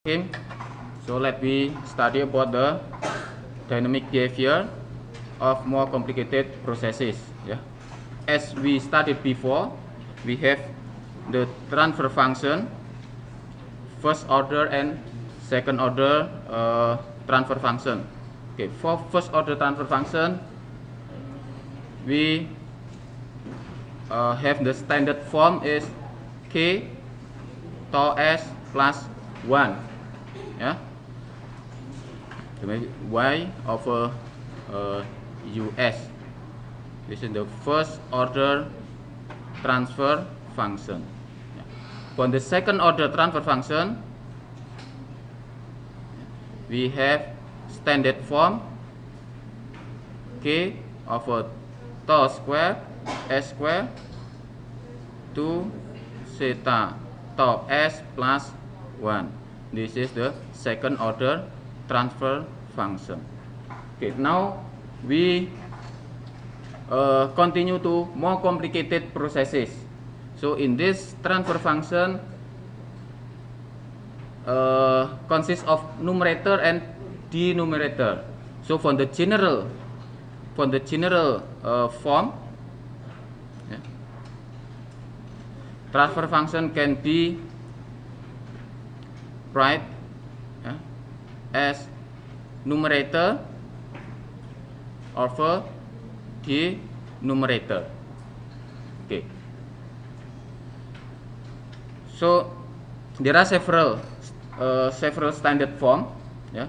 So let we study about the dynamic behavior of more complicated processes. Yeah. As we studied before, we have the transfer function, first order and second order transfer function. Okay, for first order transfer function, we have the standard form is k tau s plus 1. Yeah, y over us. This is the first order transfer function. Yeah. For the second order transfer function, we have standard form k over tau square s square 2 theta tau s plus 1. This is the second order transfer function. Okay, now we continue to more complicated processes. So in this transfer function consists of numerator and denominator. So for the general form, yeah, transfer function can be write as numerator over denominator. Okay. So there are several standard form, yeah,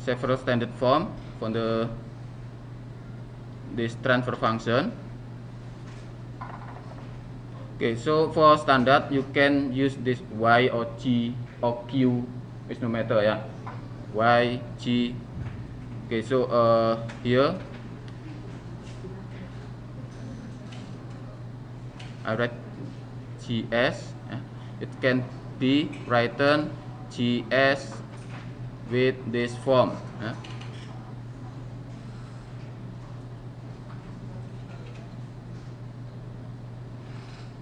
several standard form for this transfer function. Okay, so for standard you can use this y or g or q is no matter, yeah, y g. Okay, so here I write gs. Yeah. It can be written gs with this form. Yeah.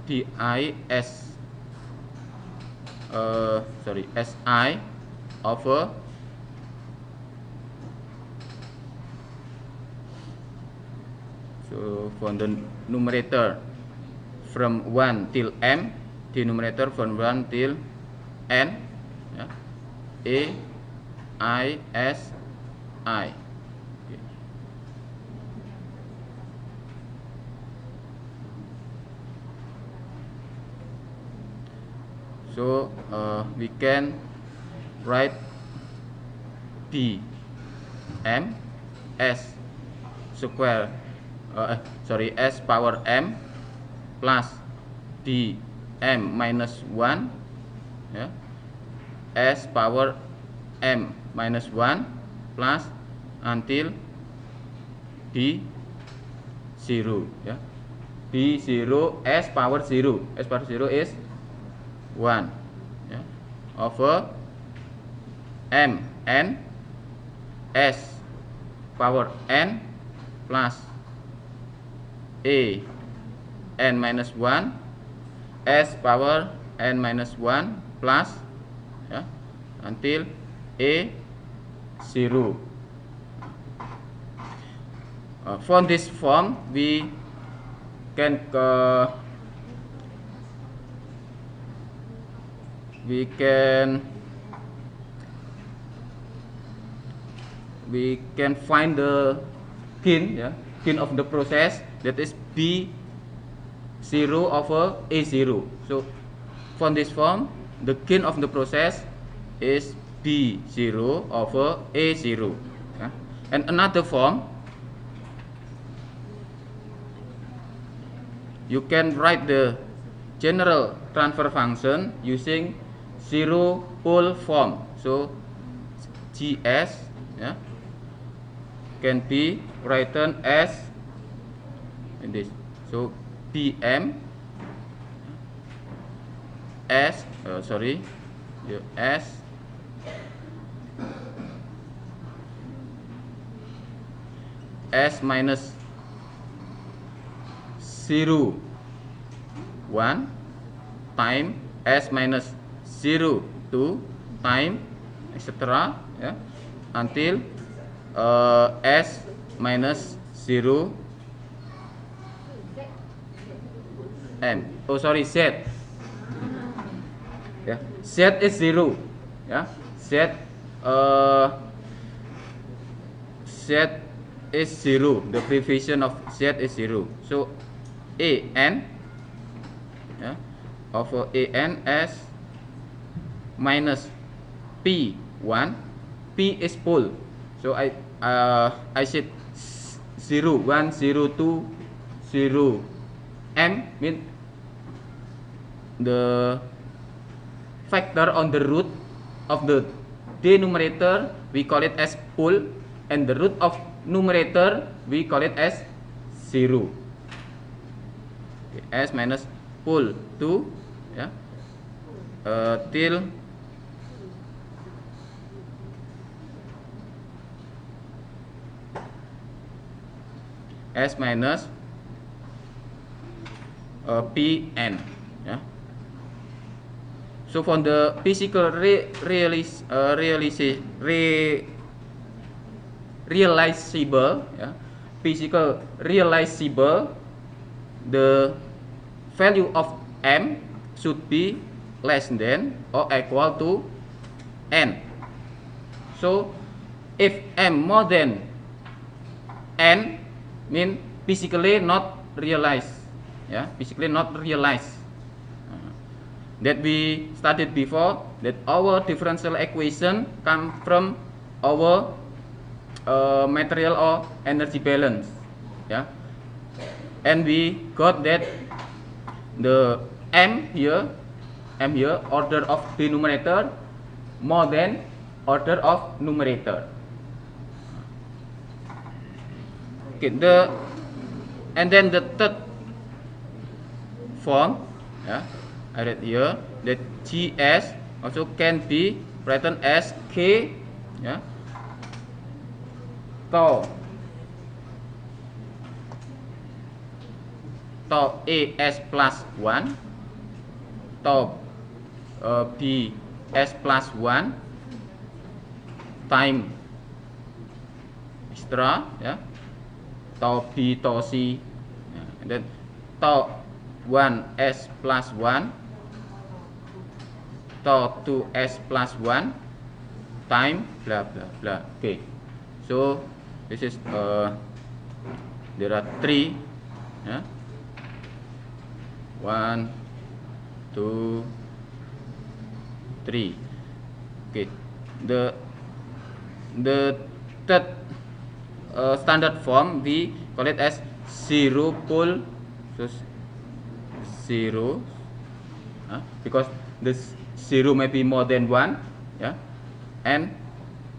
si over so from the numerator from 1 till m, denominator from 1 till n, yeah, a i s i. Okay. So we can write d m s square s power m plus d m minus 1, yeah, s power m minus 1 plus until d 0, yeah, d 0 s power 0 is 1, yeah, over m n s power n plus a n minus 1 s power n minus 1 plus, yeah, until a 0. From this form we can find the gain, yeah, gain of the process, that is b 0 over a 0. So from this form the gain of the process is b 0 over a 0. Yeah. And another form, you can write the general transfer function using zero pole form. So gs, yeah, can be written as in this. So dm s s minus 0 1 time s minus 0 2 time etc. Yeah, until s minus 0 m. Oh sorry, z. Yeah, z is 0. Yeah, z is 0. The prevision of z is 0. So an, yeah, of an s minus p1. P is pole. So I said 0, 1, 0, 2, 0. M mean the factor on the root of the denominator, we call it as pole, and the root of numerator we call it as 0. Okay, s minus pole 2, yeah, till s minus pn. Yeah. So from the physical realizable, yeah, physical realizable, the value of m should be less than or equal to n. So if m more than n, mean physically not realized. Yeah, physically not realized. That we studied before, that our differential equation come from our material or energy balance. Yeah, and we got that the m here order of denominator more than order of numerator. Okay, and then the third form, yeah, I read here that Gs also can be written as K, yeah, tau As plus 1, tau B S plus 1 time extra, yeah, tau B tau C, yeah, and then tau 1 S plus 1 tau 2 S plus 1 time blah blah blah. Okay, so this is there are 3, yeah, 1, 2, 3. Okay, the third standard form we call it as 0 pole. So 0, because this 0 may be more than 1, yeah, and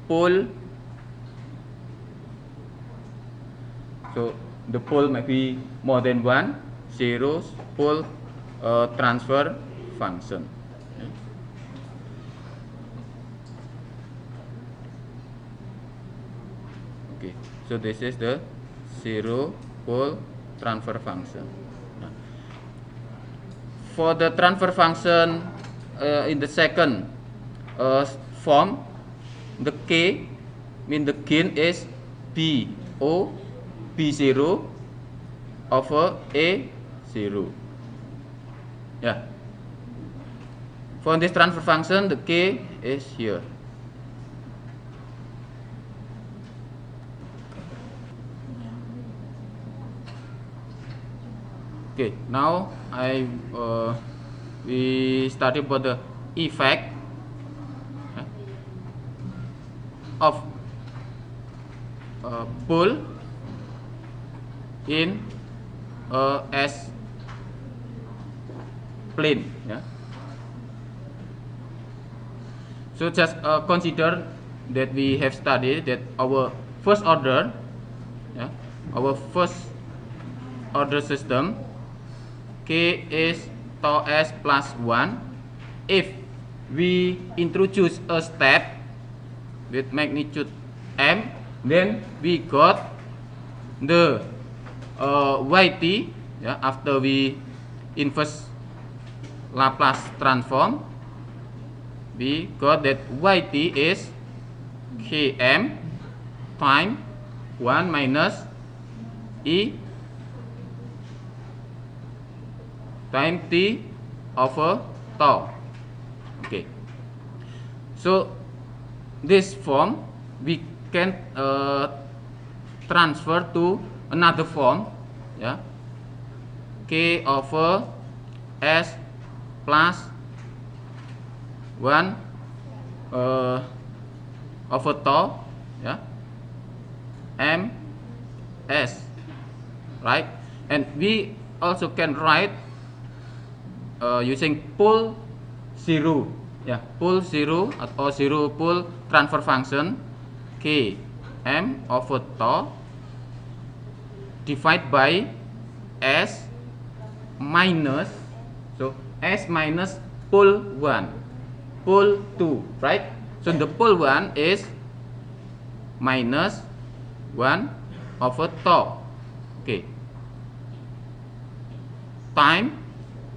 pole, so the pole may be more than 1, 0 pole transfer function. Yeah. Okay, so this is the 0 pole transfer function. For the transfer function in the second form, the K mean the gain is B0 over A0. Yeah. For this transfer function, the K is here. Okay, now we study about the effect of pull in S plane. Yeah. So just consider that we have studied that our first order, yeah, our first order system, K is tau S plus 1. If we introduce a step with magnitude m, then we got the yt, yeah, after we inverse Laplace transform, we got that yt is Km time 1 minus E time T over tau. Okay. So this form we can transfer to another form, yeah, K over S plus 1 over tau, yeah, M S, right? And we also can write using pole zero, yeah, pole zero or zero pole transfer function K M over tau divided by S minus, so S minus pole 1, pole 2, right? So the pole 1 is minus 1 over tau, okay, time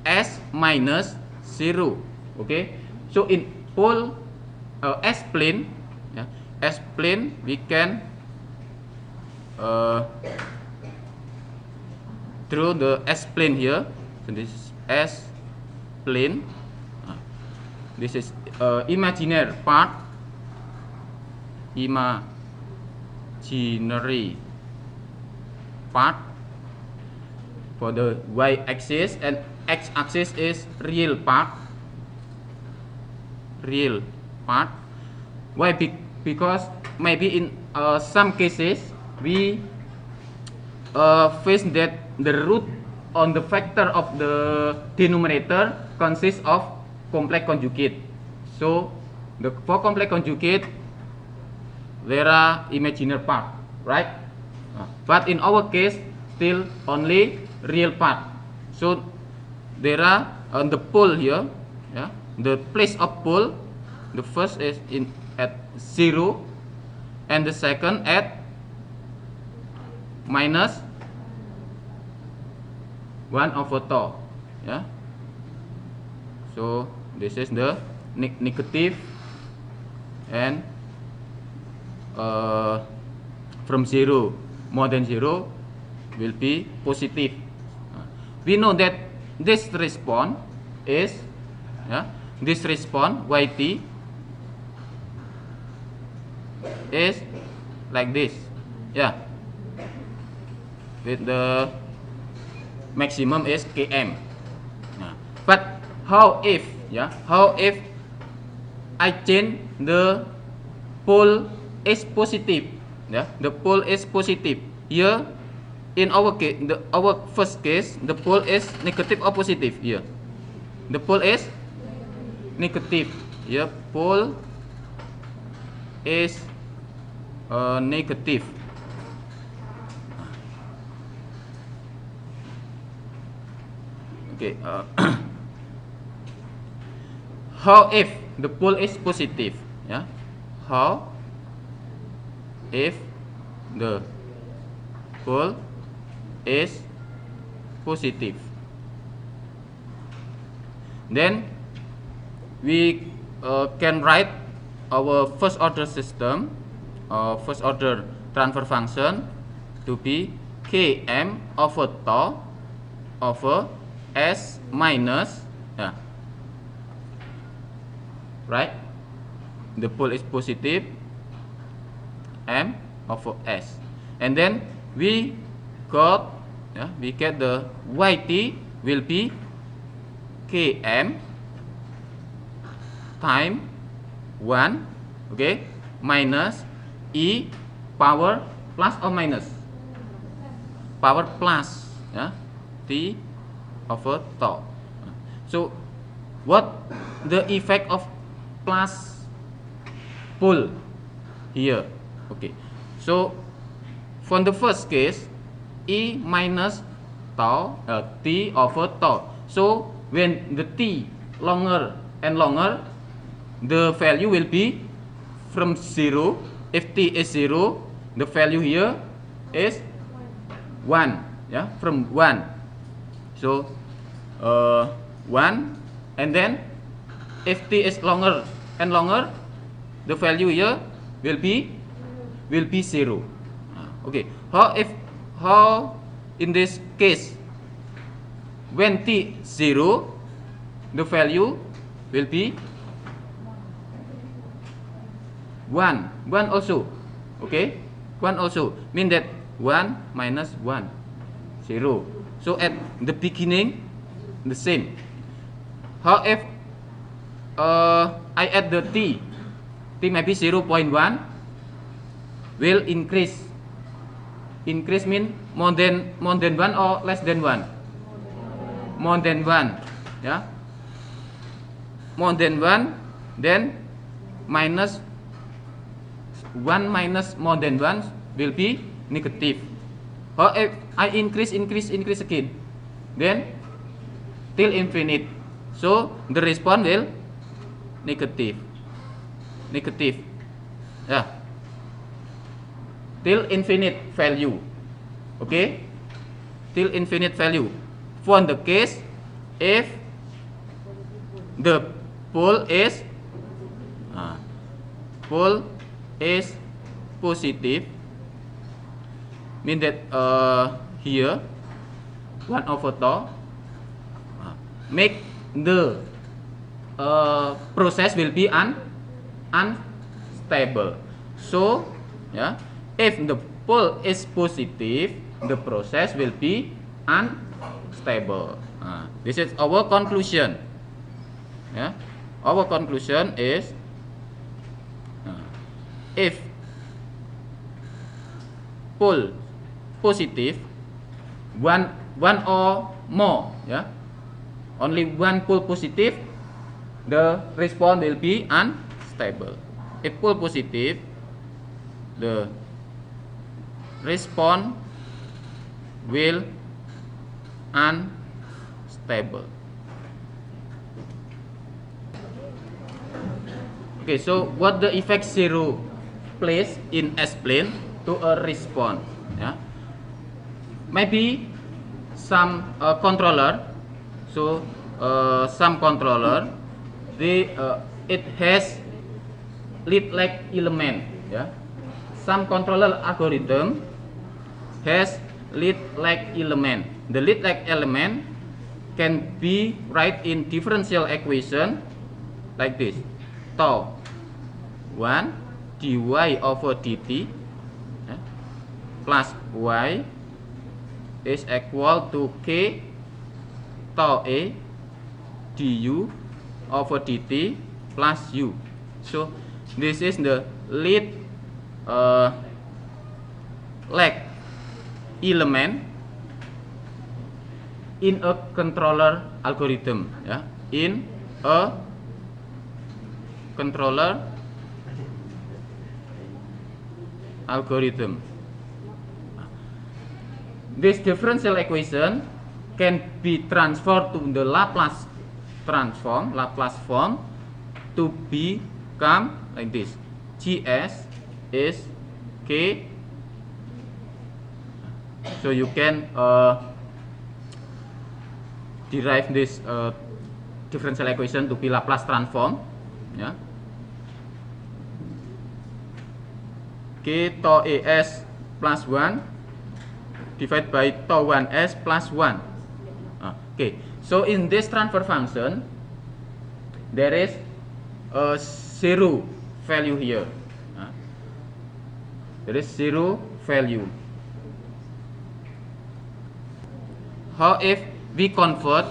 S minus 0, okay. So in pole S plane, yeah, S plane we can through the S plane here. So this is S plane. This is imaginary part, imaginary part for the y-axis, and x-axis is real part. Real part. Why? Because maybe in some cases we face that the root on the factor of the denominator consists of complex conjugate. So for complex conjugate there are imaginary part, right? But in our case still only real part. So there are on the pole here, yeah, the place of pole, the first is at 0 and the second at minus 1 over tau, yeah. So this is the negative, and from 0 more than 0 will be positive. We know that this response is, yeah, this response yt is like this, yeah, with the maximum is Km. But how if, yeah, how if I change the pole is positive, yeah, the pole is positive here. In our case, our first case, the pole is negative or positive here. The pole is negative. Here, pole is negative. Okay. How if the pole is positive? Yeah. How if the pole is positive? Then we can write our first order system, first order transfer function to be Km over tau over S minus, yeah, right, the pole is positive, M over S, and then we got, yeah, we get the yt will be Km time 1, okay, minus E power plus or minus power plus, yeah, T over tau. So what the effect of plus pole here? Okay, so for the first case, E minus tau, T over tau. So when the T longer and longer, the value will be from 0. If T is 0, the value here is 1, yeah, from 1. So 1, and then if T is longer and longer, the value here will be 0. Okay, how in this case when t 0, the value will be 1 also. Okay, 1 also mean that 1 minus 1 0. So at the beginning the same. How if I add the t maybe 0.1 will increase mean more than 1 or less than 1? More than 1, yeah, more than 1, then minus 1 minus more than 1 will be negative. Or if I increase again, then till infinite, so the response will negative, yeah, till infinite value. Okay, till infinite value for the case if the pole is positive, mean that here 1 over tau make the process will be unstable. So yeah, if the pole is positive, the process will be unstable. This is our conclusion. Yeah, our conclusion is if pole positive, one or more, yeah, only one pole positive, the response will be unstable. If pole positive, the response will unstable. Okay, so what the effect 0 plays in S-plane to a response? Yeah, maybe some controller. So some controller, it has lead-like element. Yeah, some controller algorithm has lead-like element. The lead-like element can be write in differential equation like this: tau 1 dy over dt plus y is equal to k tau a du over dt plus u. So this is the lead like element in a controller algorithm. Yeah, in a controller algorithm. This differential equation can be transferred to the Laplace form to become like this: Gs is k. So you can derive this differential equation to be Laplace transform. Yeah, k tau as plus 1 divided by tau 1s plus 1. Okay, so in this transfer function there is a 0 value here. There is 0 value. How if we convert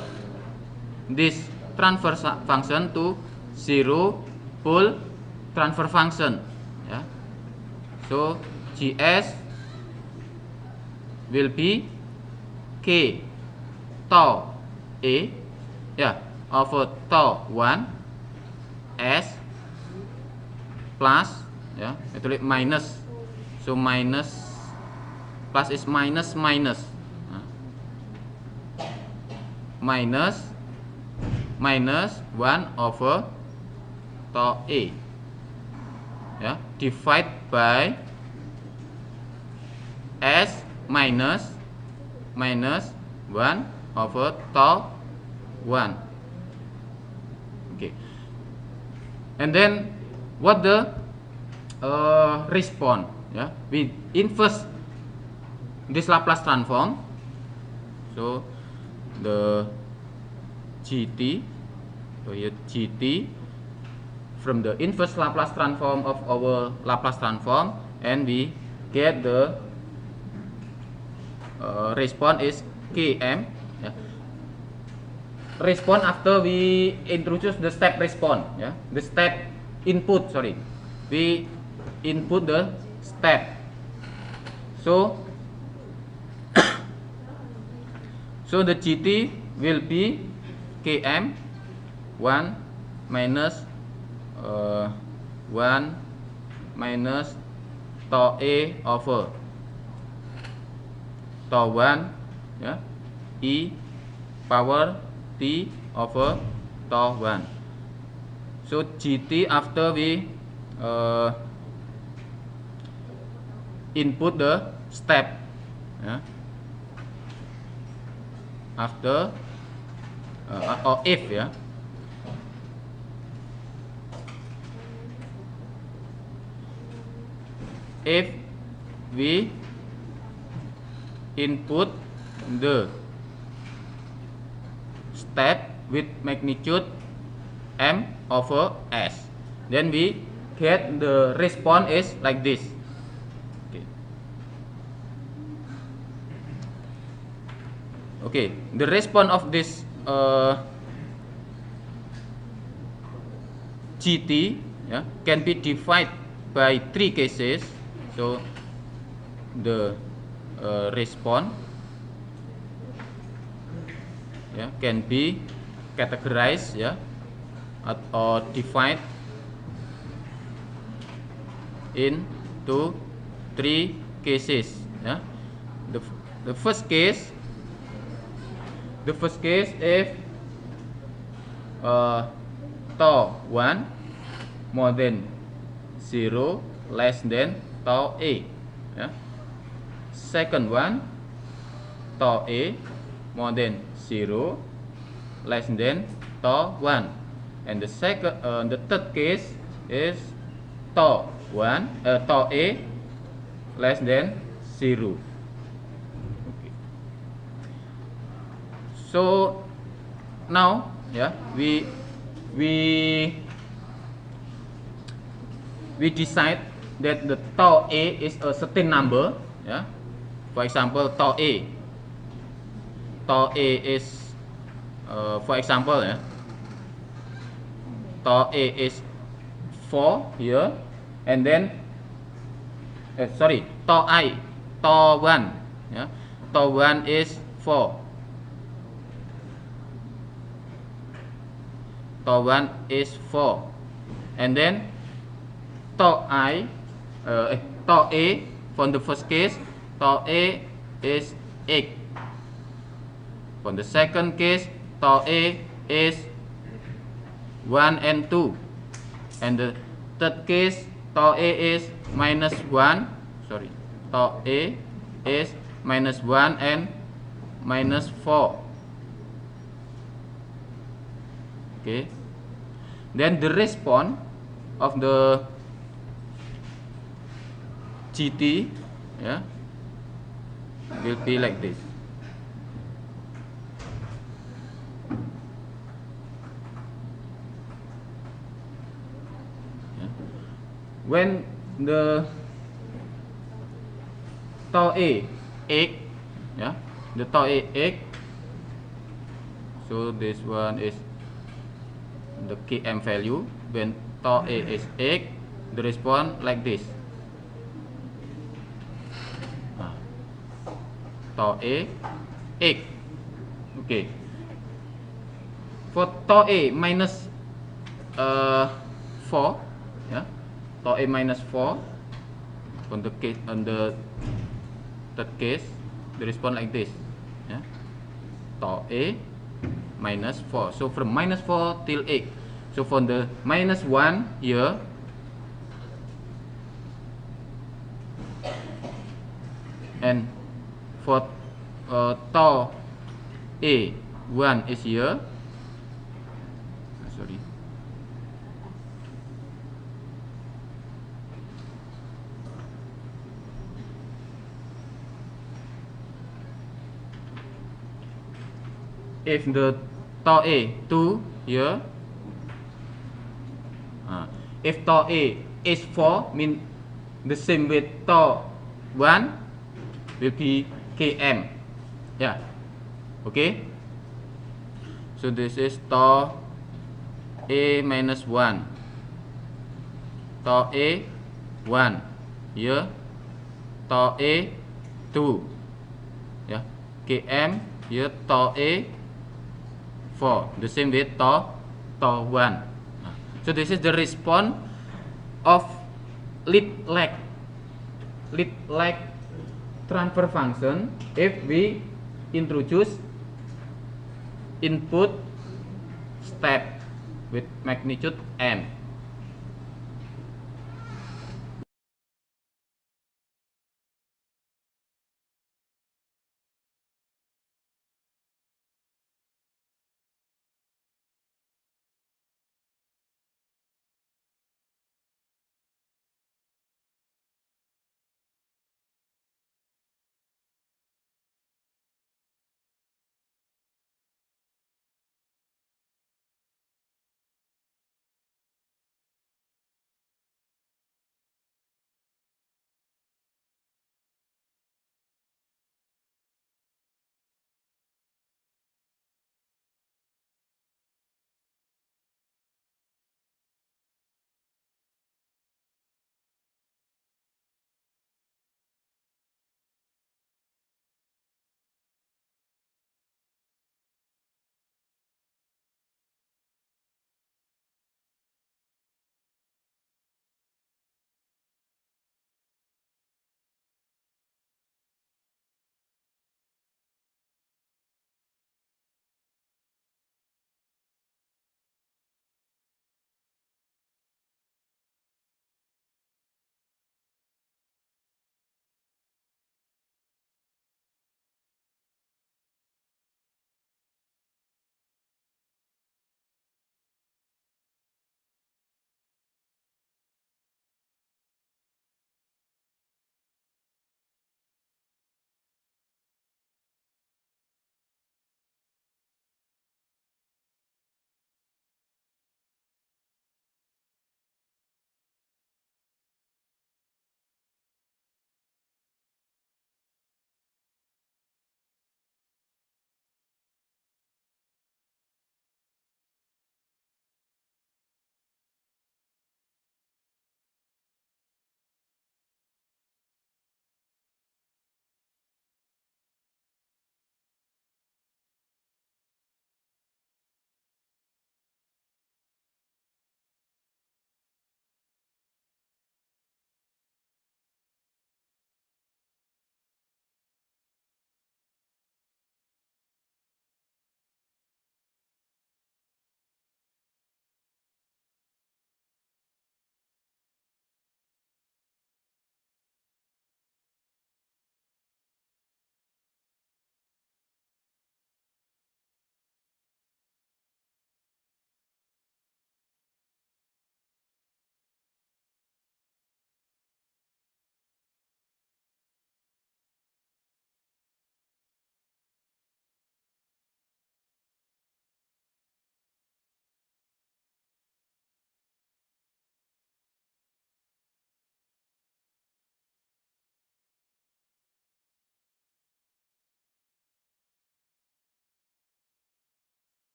this transfer function to 0 pole transfer function? Yeah, so Gs will be k tau a, yeah, over tau 1 s plus, yeah, actually minus, so minus plus is minus minus, minus 1 over tau a, yeah, divide by s minus 1 over tau 1. Okay, and then what the response. Yeah, we inverse this Laplace transform. So the GT, so here GT from the inverse Laplace transform of our Laplace transform, and we get the response is Km. Yeah. Response after we introduce the step response. Yeah, the step input. Sorry, we input the step. So so the GT will be Km 1 minus 1 minus tau A over tau 1, yeah, E power T over tau 1. So GT after we input the step, yeah, after or if, yeah, if we input the step with magnitude m over s, then we get the response is like this. Okay, the response of this GT, yeah, can be divided by 3 cases. So the response, yeah, can be categorized, yeah, or divided into 3 cases. Yeah, the first case if tau 1 more than 0 less than tau A. Yeah. Second one, tau A more than 0 less than tau 1. And the third case is tau A less than 0. Okay. So now, yeah, we decide that the tau A is a certain number. Yeah. For example, tau A is for example, yeah, tau A is 4 here, and then tau 1, yeah, tau 1 is 4, tau 1 is 4, and then tau A from the first case, tau A is 8. For the second case, tau A is 1 and 2, and the third case, tau A is minus 1. Sorry, tau A is minus 1 and minus 4. Okay. Then the response of the GT, yeah, will be like this. Yeah. When the tau A 8, yeah, the tau A 8, so this one is the Km value. When tau A is 8, the response like this. Tau A 8. Okay. For tau A minus 4, yeah, tau A minus 4 on the third case, the response like this. Yeah, tau A minus 4. So from minus 4 till 8. So from the minus 1 here, and for tau A 1 is here. Sorry. if the tau A 2 here, if tau A is 4, mean the same with tau 1 will be km. Yeah, okay. So this is tau A minus 1, tau A 1 here, tau A 2, yeah, km here, tau A 4, the same with tau 1. So this is the response of lead lag transfer function if we introduce input step with magnitude n.